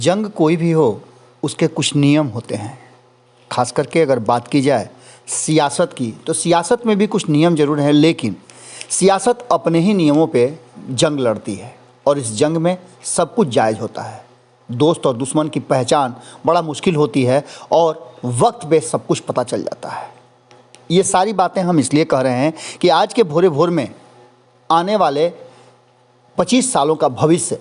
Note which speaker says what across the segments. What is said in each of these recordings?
Speaker 1: जंग कोई भी हो उसके कुछ नियम होते हैं। खास करके अगर बात की जाए सियासत की तो सियासत में भी कुछ नियम जरूर हैं, लेकिन सियासत अपने ही नियमों पे जंग लड़ती है और इस जंग में सब कुछ जायज़ होता है। दोस्त और दुश्मन की पहचान बड़ा मुश्किल होती है और वक्त पे सब कुछ पता चल जाता है। ये सारी बातें हम इसलिए कह रहे हैं कि आज के भोरे भोर में आने वाले 25 सालों का भविष्य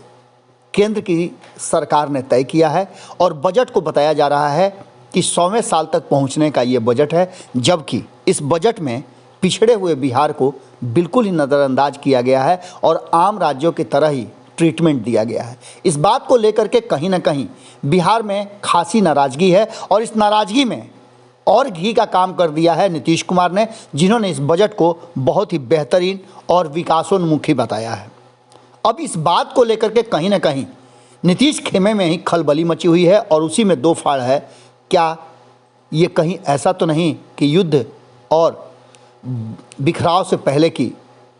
Speaker 1: केंद्र की सरकार ने तय किया है और बजट को बताया जा रहा है कि 100वें साल तक पहुंचने का ये बजट है, जबकि इस बजट में पिछड़े हुए बिहार को बिल्कुल ही नज़रअंदाज किया गया है और आम राज्यों की तरह ही ट्रीटमेंट दिया गया है। इस बात को लेकर के कहीं ना कहीं बिहार में खासी नाराज़गी है और इस नाराज़गी में और घी का काम कर दिया है नीतीश कुमार ने, जिन्होंने इस बजट को बहुत ही बेहतरीन और विकासोन्मुखी बताया है। अब इस बात को लेकर के कहीं ना कहीं नीतीश खेमे में ही खलबली मची हुई है और उसी में दो फाड़ है। क्या ये कहीं ऐसा तो नहीं कि युद्ध और बिखराव से पहले की,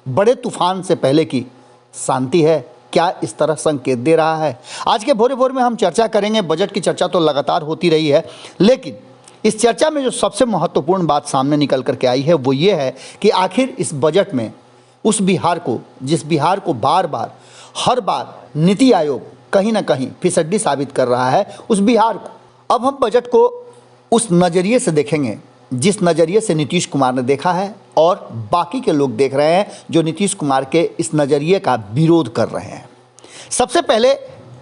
Speaker 1: बड़े तूफान से पहले की शांति है? क्या इस तरह संकेत दे रहा है? आज के भोरे भोर में हम चर्चा करेंगे। बजट की चर्चा तो लगातार होती रही है, लेकिन इस चर्चा में जो सबसे महत्वपूर्ण बात सामने निकल करके आई है वो ये है कि आखिर इस बजट में उस बिहार को, जिस बिहार को बार बार हर बार नीति आयोग कहीं ना कहीं फिसड्डी साबित कर रहा है, उस बिहार को अब हम बजट को उस नज़रिए से देखेंगे जिस नज़रिए से नीतीश कुमार ने देखा है और बाकी के लोग देख रहे हैं जो नीतीश कुमार के इस नज़रिए का विरोध कर रहे हैं। सबसे पहले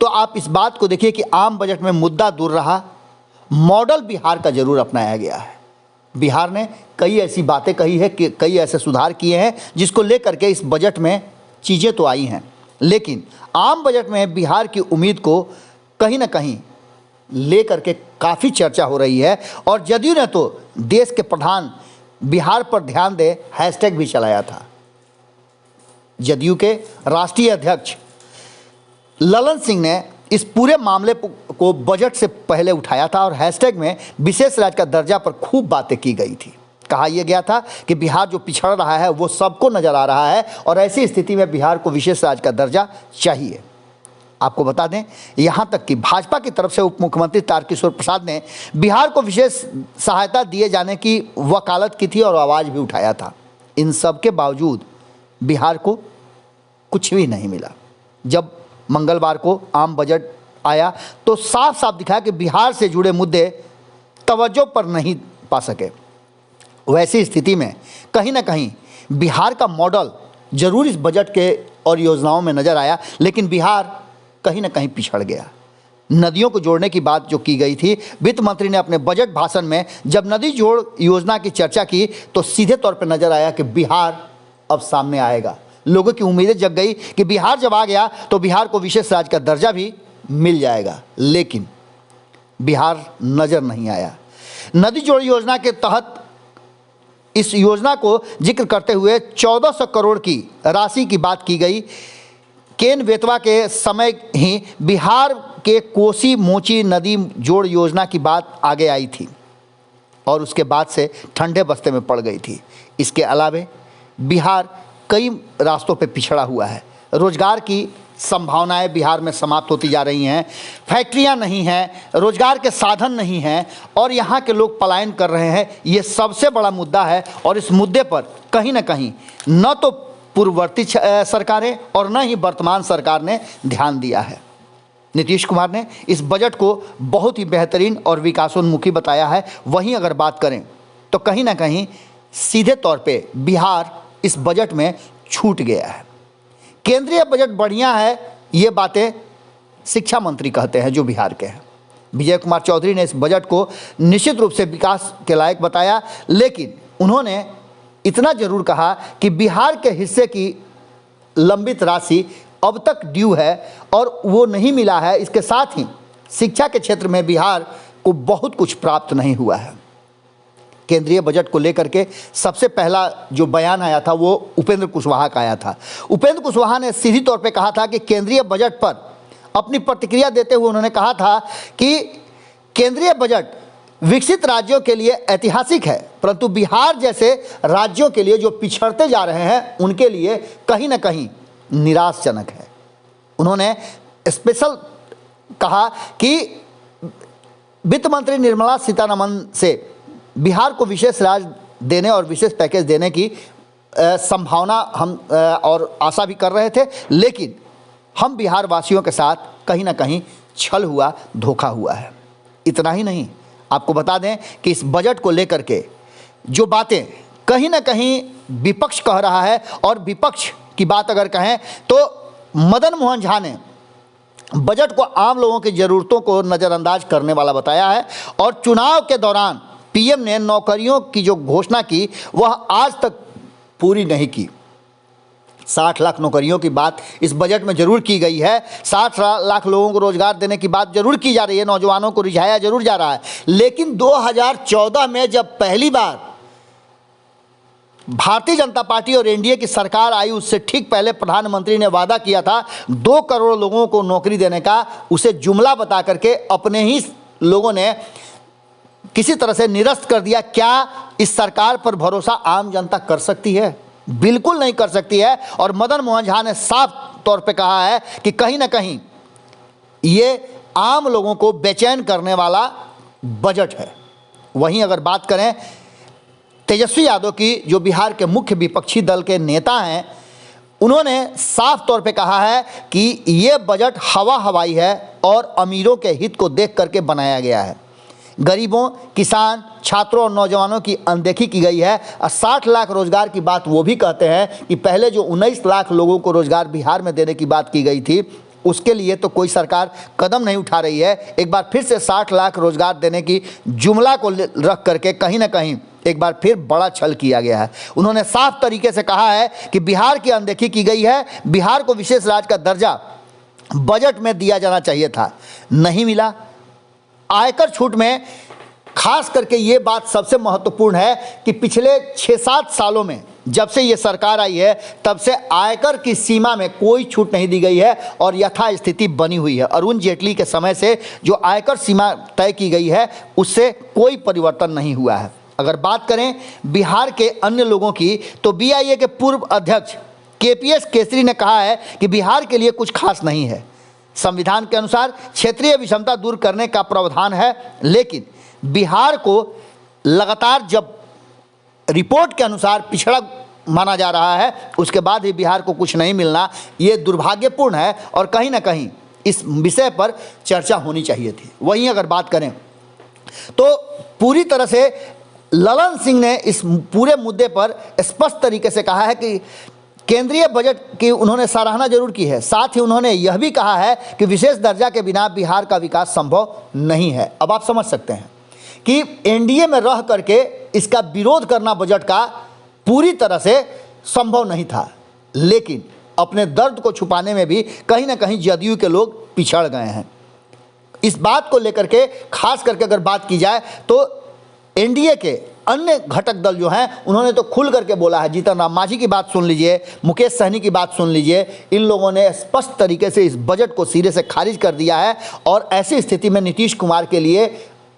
Speaker 1: तो आप इस बात को देखिए कि आम बजट में मुद्दा दूर रहा, मॉडल बिहार का जरूर अपनाया गया है। बिहार ने कई ऐसी बातें कही है कि कई ऐसे सुधार किए हैं जिसको लेकर के इस बजट में चीज़ें तो आई हैं, लेकिन आम बजट में बिहार की उम्मीद को कहीं ना कहीं लेकर के काफ़ी चर्चा हो रही है और जदयू ने तो देश के प्रधान बिहार पर ध्यान दे हैशटैग भी चलाया था। जदयू के राष्ट्रीय अध्यक्ष ललन सिंह ने इस पूरे मामले को बजट से पहले उठाया था और हैशटैग में विशेष राज्य का दर्जा पर खूब बातें की गई थी। कहा यह गया था कि बिहार जो पिछड़ रहा है वो सबको नज़र आ रहा है और ऐसी स्थिति में बिहार को विशेष राज्य का दर्जा चाहिए। आपको बता दें, यहाँ तक कि भाजपा की तरफ से उप मुख्यमंत्री तारकिशोर प्रसाद ने बिहार को विशेष सहायता दिए जाने की वकालत की थी और आवाज़ भी उठाया था। इन सब के बावजूद बिहार को कुछ भी नहीं मिला। जब मंगलवार को आम बजट आया तो साफ साफ दिखा कि बिहार से जुड़े मुद्दे तवज्जो पर नहीं पा सके। वैसी स्थिति में कहीं ना कहीं बिहार का मॉडल जरूर इस बजट के और योजनाओं में नज़र आया, लेकिन बिहार कहीं ना कहीं पिछड़ गया। नदियों को जोड़ने की बात जो की गई थी, वित्त मंत्री ने अपने बजट भाषण में जब नदी जोड़ योजना की चर्चा की तो सीधे तौर पर नजर आया कि बिहार अब सामने आएगा। लोगों की उम्मीदें जग गई कि बिहार जब आ गया तो बिहार को विशेष राज्य का दर्जा भी मिल जाएगा, लेकिन बिहार नजर नहीं आया। नदी जोड़ योजना के तहत इस योजना को जिक्र करते हुए 1400 करोड़ की राशि की बात की गई। केन बेतवा के समय ही बिहार के कोसी मोची नदी जोड़ योजना की बात आगे आई थी और उसके बाद से ठंडे बस्ते में पड़ गई थी। इसके अलावे बिहार कई रास्तों पे पिछड़ा हुआ है। रोजगार की संभावनाएं बिहार में समाप्त होती जा रही हैं, फैक्ट्रियां नहीं हैं, रोजगार के साधन नहीं हैं और यहाँ के लोग पलायन कर रहे हैं। ये सबसे बड़ा मुद्दा है और इस मुद्दे पर कहीं ना कहीं न तो पूर्ववर्ती सरकारें और न ही वर्तमान सरकार ने ध्यान दिया है। नीतीश कुमार ने इस बजट को बहुत ही बेहतरीन और विकासोन्मुखी बताया है। वहीं अगर बात करें तो कहीं ना कहीं सीधे तौर पे बिहार इस बजट में छूट गया है। केंद्रीय बजट बढ़िया है, ये बातें शिक्षा मंत्री कहते हैं जो बिहार के हैं। विजय कुमार चौधरी ने इस बजट को निश्चित रूप से विकास के लायक बताया, लेकिन उन्होंने इतना जरूर कहा कि बिहार के हिस्से की लंबित राशि अब तक ड्यू है और वो नहीं मिला है। इसके साथ ही शिक्षा के क्षेत्र में बिहार को बहुत कुछ प्राप्त नहीं हुआ है। केंद्रीय बजट को लेकर के सबसे पहला जो बयान आया था वो उपेंद्र कुशवाहा का आया था। उपेंद्र कुशवाहा ने सीधी तौर पे कहा था कि केंद्रीय बजट पर अपनी प्रतिक्रिया देते हुए उन्होंने कहा था कि केंद्रीय बजट विकसित राज्यों के लिए ऐतिहासिक है, परंतु बिहार जैसे राज्यों के लिए जो पिछड़ते जा रहे हैं उनके लिए कहीं ना कहीं निराशजनक है। उन्होंने स्पेशल कहा कि वित्त मंत्री निर्मला सीतारमण से बिहार को विशेष राज्य देने और विशेष पैकेज देने की संभावना हम और आशा भी कर रहे थे, लेकिन हम बिहार वासियों के साथ कहीं ना कहीं छल हुआ, धोखा हुआ है। इतना ही नहीं, आपको बता दें कि इस बजट को लेकर के जो बातें कहीं ना कहीं विपक्ष कह रहा है, और विपक्ष की बात अगर कहें तो मदन मोहन झा ने बजट को आम लोगों की ज़रूरतों को नज़रअंदाज करने वाला बताया है, और चुनाव के दौरान पीएम ने नौकरियों की जो घोषणा की वह आज तक पूरी नहीं की। 60 लाख नौकरियों की बात इस बजट में जरूर की गई है, 60 लाख लोगों को रोजगार देने की बात जरूर की जा रही है, नौजवानों को रिझाया जरूर जा रहा है, लेकिन 2014 में जब पहली बार भारतीय जनता पार्टी और एनडीए की सरकार आई, उससे ठीक पहले प्रधानमंत्री ने वादा किया था 2 करोड़ लोगों को नौकरी देने का। उसे जुमला बता करके अपने ही लोगों ने किसी तरह से निरस्त कर दिया। क्या इस सरकार पर भरोसा आम जनता कर सकती है? बिल्कुल नहीं कर सकती है। और मदन मोहन झा ने साफ तौर पे कहा है कि कहीं ना कहीं ये आम लोगों को बेचैन करने वाला बजट है। वहीं अगर बात करें तेजस्वी यादव की, जो बिहार के मुख्य विपक्षी दल के नेता हैं, उन्होंने साफ तौर पे कहा है कि ये बजट हवाई है और अमीरों के हित को देख करके बनाया गया है। गरीबों, किसान, छात्रों और नौजवानों की अनदेखी की गई है। 60 लाख रोजगार की बात वो भी कहते हैं कि पहले जो 19 लाख लोगों को रोजगार बिहार में देने की बात की गई थी, उसके लिए तो कोई सरकार कदम नहीं उठा रही है। एक बार फिर से 60 लाख रोजगार देने की जुमला को रख करके कहीं ना कहीं एक बार फिर बड़ा छल किया गया है। उन्होंने साफ तरीके से कहा है कि बिहार की अनदेखी की गई है, बिहार को विशेष राज्य का दर्जा बजट में दिया जाना चाहिए था, नहीं मिला। आयकर छूट में खास करके ये बात सबसे महत्वपूर्ण है कि पिछले 6-7 सालों में जब से ये सरकार आई है तब से आयकर की सीमा में कोई छूट नहीं दी गई है और यथास्थिति बनी हुई है। अरुण जेटली के समय से जो आयकर सीमा तय की गई है उससे कोई परिवर्तन नहीं हुआ है। अगर बात करें बिहार के अन्य लोगों की, तो बीआईए के पूर्व अध्यक्ष केपीएस केसरी ने कहा है कि बिहार के लिए कुछ खास नहीं है। संविधान के अनुसार क्षेत्रीय विषमता दूर करने का प्रावधान है, लेकिन बिहार को लगातार जब रिपोर्ट के अनुसार पिछड़ा माना जा रहा है, उसके बाद ही बिहार को कुछ नहीं मिलना, ये दुर्भाग्यपूर्ण है और कहीं ना कहीं इस विषय पर चर्चा होनी चाहिए थी। वहीं अगर बात करें तो पूरी तरह से ललन सिंह ने इस पूरे मुद्दे पर स्पष्ट तरीके से कहा है कि केंद्रीय बजट की उन्होंने सराहना जरूर की है, साथ ही उन्होंने यह भी कहा है कि विशेष दर्जा के बिना बिहार का विकास संभव नहीं है। अब आप समझ सकते हैं कि एनडीए में रह करके इसका विरोध करना बजट का पूरी तरह से संभव नहीं था, लेकिन अपने दर्द को छुपाने में भी कहीं ना कहीं जदयू के लोग पिछड़ गए हैं। इस बात को लेकर के खास करके अगर बात की जाए तो एनडीए के अन्य घटक दल जो हैं उन्होंने तो खुल करके बोला है। जीतन राम मांझी की बात सुन लीजिए, मुकेश सहनी की बात सुन लीजिए, इन लोगों ने स्पष्ट तरीके से इस बजट को सिरे से खारिज कर दिया है और ऐसी स्थिति में नीतीश कुमार के लिए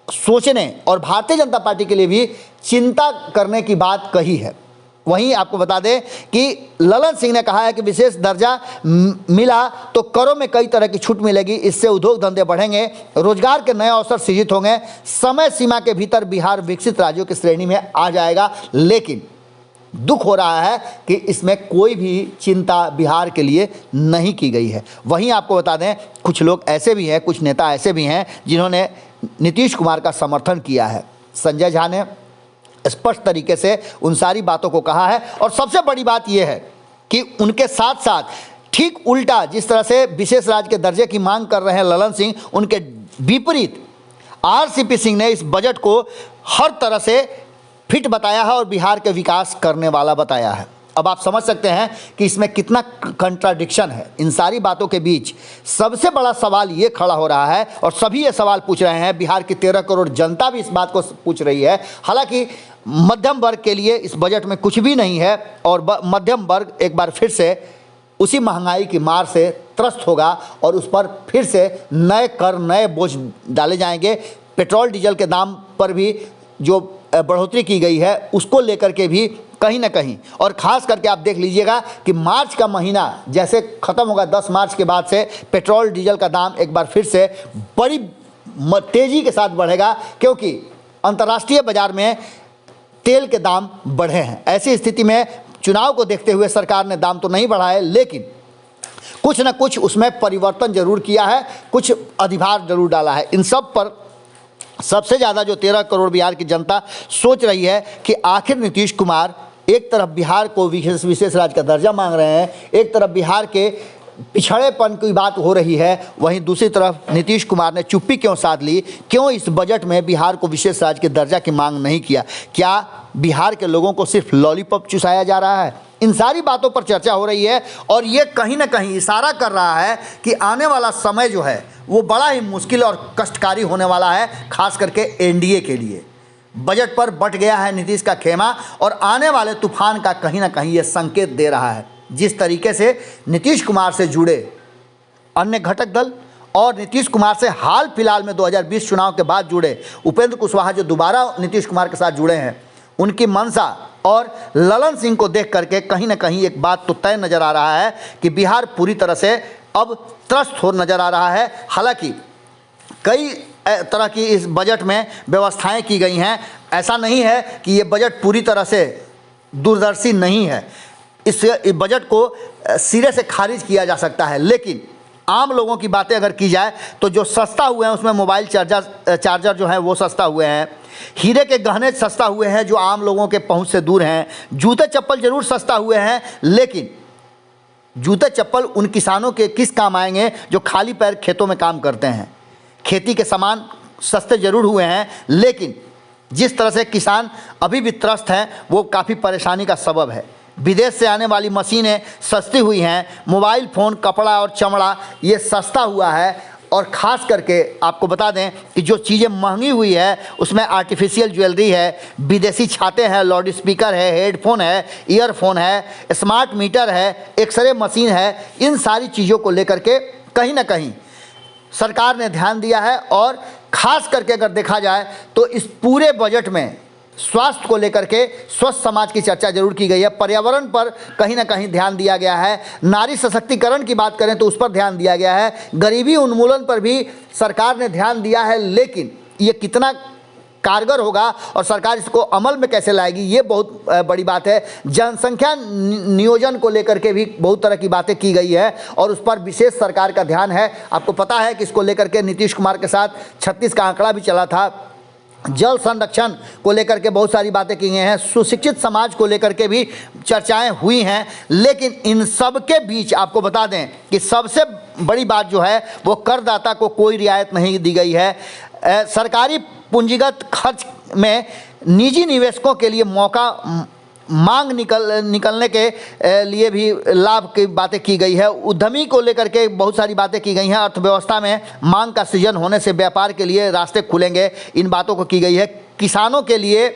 Speaker 1: सोचने और भारतीय जनता पार्टी के लिए भी चिंता करने की बात कही है। वहीं आपको बता दें कि ललन सिंह ने कहा है कि विशेष दर्जा मिला तो करों में कई तरह की छूट मिलेगी, इससे उद्योग धंधे बढ़ेंगे, रोजगार के नए अवसर सृजित होंगे, समय सीमा के भीतर बिहार विकसित राज्यों की श्रेणी में आ जाएगा। लेकिन दुख हो रहा है कि इसमें कोई भी चिंता बिहार के लिए नहीं की गई है। वहीं आपको बता दें कुछ लोग ऐसे भी हैं, कुछ नेता ऐसे भी हैं जिन्होंने नीतीश कुमार का समर्थन किया है। संजय झा ने स्पष्ट तरीके से उन सारी बातों को कहा है और सबसे बड़ी बात यह है कि उनके साथ साथ ठीक उल्टा जिस तरह से विशेष राज्य के दर्जे की मांग कर रहे हैं ललन सिंह, उनके विपरीत आरसीपी सिंह ने इस बजट को हर तरह से फिट बताया है और बिहार के विकास करने वाला बताया है। अब आप समझ सकते हैं कि इसमें कितना कंट्राडिक्शन है। इन सारी बातों के बीच सबसे बड़ा सवाल ये खड़ा हो रहा है और सभी ये सवाल पूछ रहे हैं, बिहार की 13 करोड़ जनता भी इस बात को पूछ रही है। हालांकि मध्यम वर्ग के लिए इस बजट में कुछ भी नहीं है और मध्यम वर्ग एक बार फिर से उसी महंगाई की मार से त्रस्त होगा और उस पर फिर से नए कर, नए बोझ डाले जाएंगे। पेट्रोल डीजल के दाम पर भी जो बढ़ोतरी की गई है उसको लेकर के भी कहीं ना कहीं, और ख़ास करके आप देख लीजिएगा कि मार्च का महीना जैसे ख़त्म होगा, 10 मार्च के बाद से पेट्रोल डीजल का दाम एक बार फिर से बड़ी तेज़ी के साथ बढ़ेगा, क्योंकि अंतर्राष्ट्रीय बाज़ार में तेल के दाम बढ़े हैं। ऐसी स्थिति में चुनाव को देखते हुए सरकार ने दाम तो नहीं बढ़ाए, लेकिन कुछ न कुछ उसमें परिवर्तन जरूर किया है, कुछ अधिभार जरूर डाला है। इन सब पर सबसे ज़्यादा जो 13 करोड़ बिहार की जनता सोच रही है कि आखिर नीतीश कुमार एक तरफ बिहार को विशेष राज्य का दर्जा मांग रहे हैं, एक तरफ बिहार के पिछड़ेपन की बात हो रही है, वहीं दूसरी तरफ नीतीश कुमार ने चुप्पी क्यों साध ली, क्यों इस बजट में बिहार को विशेष राज्य के दर्जा की मांग नहीं किया, क्या बिहार के लोगों को सिर्फ लॉलीपॉप चुसाया जा रहा है? इन सारी बातों पर चर्चा हो रही है और ये कहीं ना कहीं इशारा कर रहा है कि आने वाला समय जो है वो बड़ा ही मुश्किल और कष्टकारी होने वाला है, खास करके एनडीए के लिए। बजट पर बट गया है नीतीश का खेमा और आने वाले तूफान का कहीं ना कहीं ये संकेत दे रहा है। जिस तरीके से नीतीश कुमार से जुड़े अन्य घटक दल और नीतीश कुमार से हाल फिलहाल में 2020 चुनाव के बाद जुड़े उपेंद्र कुशवाहा जो दोबारा नीतीश कुमार के साथ जुड़े हैं, उनकी मंशा और ललन सिंह को देख करके कहीं ना कहीं एक बात तो तय नज़र आ रहा है कि बिहार पूरी तरह से अब त्रस्त हो नज़र आ रहा है। हालांकि कई तरह की इस बजट में व्यवस्थाएं की गई हैं, ऐसा नहीं है कि ये बजट पूरी तरह से दूरदर्शी नहीं है। इस बजट को सिरे से खारिज किया जा सकता है, लेकिन आम लोगों की बातें अगर की जाए तो जो सस्ता हुए हैं उसमें मोबाइल चार्जर जो है वो सस्ता हुए हैं, हीरे के गहने सस्ता हुए हैं जो आम लोगों के पहुंच से दूर हैं, जूते चप्पल जरूर सस्ता हुए हैं, लेकिन जूते चप्पल उन किसानों के किस काम आएंगे जो खाली पैर खेतों में काम करते हैं। खेती के सामान सस्ते जरूर हुए हैं, लेकिन जिस तरह से किसान अभी भी त्रस्त हैं वो काफ़ी परेशानी का सबब है। विदेश से आने वाली मशीनें सस्ती हुई हैं, मोबाइल फ़ोन, कपड़ा और चमड़ा ये सस्ता हुआ है, और ख़ास करके आपको बता दें कि जो चीज़ें महंगी हुई है उसमें आर्टिफिशियल ज्वेलरी है, विदेशी छाते हैं, लाउड स्पीकर है, हेडफोन है, ईयरफोन है, स्मार्ट मीटर है, एक्सरे मशीन है। इन सारी चीज़ों को लेकर के कहीं ना कहीं सरकार ने ध्यान दिया है, और ख़ास करके अगर देखा जाए तो इस पूरे बजट में स्वास्थ्य को लेकर के स्वस्थ समाज की चर्चा जरूर की गई है, पर्यावरण पर कहीं ना कहीं ध्यान दिया गया है, नारी सशक्तिकरण की बात करें तो उस पर ध्यान दिया गया है, गरीबी उन्मूलन पर भी सरकार ने ध्यान दिया है, लेकिन ये कितना कारगर होगा और सरकार इसको अमल में कैसे लाएगी ये बहुत बड़ी बात है। जनसंख्या नियोजन को लेकर के भी बहुत तरह की बातें की गई है और उस पर विशेष सरकार का ध्यान है। आपको पता है कि इसको लेकर के नीतीश कुमार के साथ 36 का आंकड़ा भी चला था। जल संरक्षण को लेकर के बहुत सारी बातें की गई हैं, सुशिक्षित समाज को लेकर के भी चर्चाएं हुई हैं, लेकिन इन सब के बीच आपको बता दें कि सबसे बड़ी बात जो है वो करदाता को कोई रियायत नहीं दी गई है। सरकारी पूंजीगत खर्च में निजी निवेशकों के लिए मौका मांग निकलने के लिए भी लाभ की बातें की गई है। उद्यमी को लेकर के बहुत सारी बातें की गई हैं। अर्थव्यवस्था में मांग का सृजन होने से व्यापार के लिए रास्ते खुलेंगे, इन बातों को की गई है। किसानों के लिए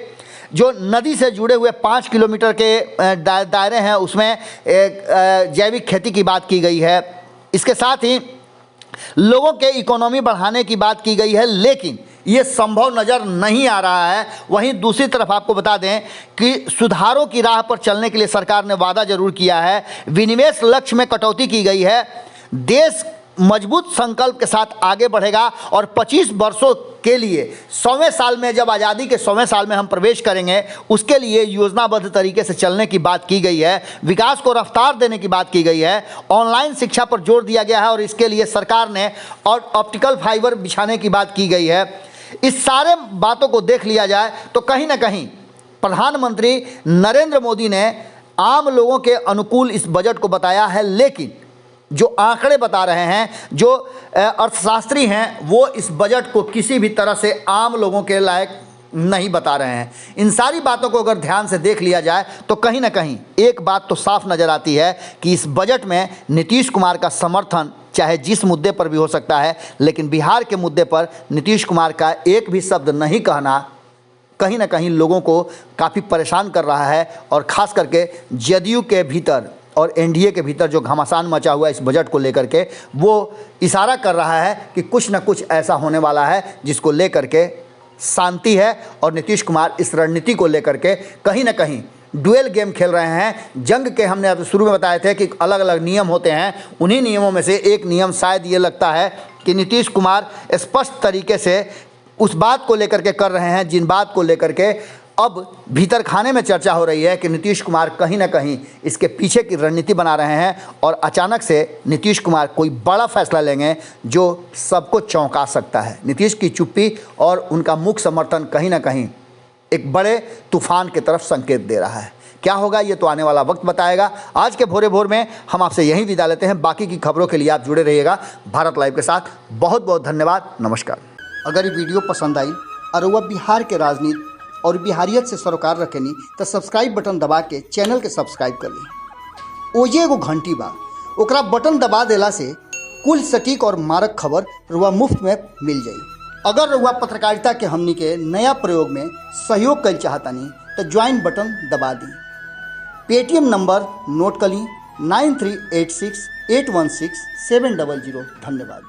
Speaker 1: जो नदी से जुड़े हुए 5 किलोमीटर के दायरे हैं उसमें जैविक खेती की बात की गई है। इसके साथ ही लोगों के इकोनॉमी बढ़ाने की बात की गई है, लेकिन ये संभव नज़र नहीं आ रहा है। वहीं दूसरी तरफ आपको बता दें कि सुधारों की राह पर चलने के लिए सरकार ने वादा जरूर किया है। विनिवेश लक्ष्य में कटौती की गई है। देश मजबूत संकल्प के साथ आगे बढ़ेगा और 25 वर्षों के लिए 100वें साल में, जब आज़ादी के 100वें साल में हम प्रवेश करेंगे, उसके लिए योजनाबद्ध तरीके से चलने की बात की गई है। विकास को रफ्तार देने की बात की गई है। ऑनलाइन शिक्षा पर जोर दिया गया है और इसके लिए सरकार ने और ऑप्टिकल फाइबर बिछाने की बात की गई है। इस सारे बातों को देख लिया जाए तो कहीं ना कहीं प्रधानमंत्री नरेंद्र मोदी ने आम लोगों के अनुकूल इस बजट को बताया है, लेकिन जो आंकड़े बता रहे हैं, जो अर्थशास्त्री हैं, वो इस बजट को किसी भी तरह से आम लोगों के लायक नहीं बता रहे हैं। इन सारी बातों को अगर ध्यान से देख लिया जाए तो कहीं ना कहीं एक बात तो साफ नज़र आती है कि इस बजट में नीतीश कुमार का समर्थन चाहे जिस मुद्दे पर भी हो सकता है, लेकिन बिहार के मुद्दे पर नीतीश कुमार का एक भी शब्द नहीं कहना कहीं ना कहीं लोगों को काफ़ी परेशान कर रहा है। और ख़ास करके जदयू के भीतर और एनडीए के भीतर जो घमासान मचा हुआ है इस बजट को लेकर के, वो इशारा कर रहा है कि कुछ न कुछ ऐसा होने वाला है जिसको लेकर के शांति है। और नीतीश कुमार इस रणनीति को लेकर के कहीं ना कहीं डुएल गेम खेल रहे हैं। जंग के हमने अब शुरू में बताए थे कि अलग अलग नियम होते हैं, उन्हीं नियमों में से एक नियम शायद ये लगता है कि नीतीश कुमार स्पष्ट तरीके से उस बात को लेकर के कर रहे हैं, जिन बात को लेकर के अब भीतर खाने में चर्चा हो रही है कि नीतीश कुमार कहीं ना कहीं इसके पीछे की रणनीति बना रहे हैं और अचानक से नीतीश कुमार कोई बड़ा फैसला लेंगे जो सबको चौंका सकता है। नीतीश की चुप्पी और उनका मुख्य समर्थन कहीं ना कहीं एक बड़े तूफान की तरफ संकेत दे रहा है। क्या होगा ये तो आने वाला वक्त बताएगा। आज के भोरे भोर में हम आपसे यहीं विदा लेते हैं। बाकी की खबरों के लिए आप जुड़े रहिएगा भारत लाइव के साथ। बहुत बहुत धन्यवाद, नमस्कार। अगर ये वीडियो पसंद आई और वह बिहार के राजनीति और बिहारियत से सरोकार रखेनी तो सब्सक्राइब बटन दबा के चैनल के सब्सक्राइब कर ली। ओजे एगो घंटी बा, ओकरा बटन दबा देला से कुल सटीक और मारक खबर रुआ मुफ्त में मिल जाई। अगर रुआ पत्रकारिता के हमनी के नया प्रयोग में सहयोग कर चाहतानी तो ज्वाइन बटन दबा दी। पेटीएम नंबर नोट कर ली 9386816700। धन्यवाद।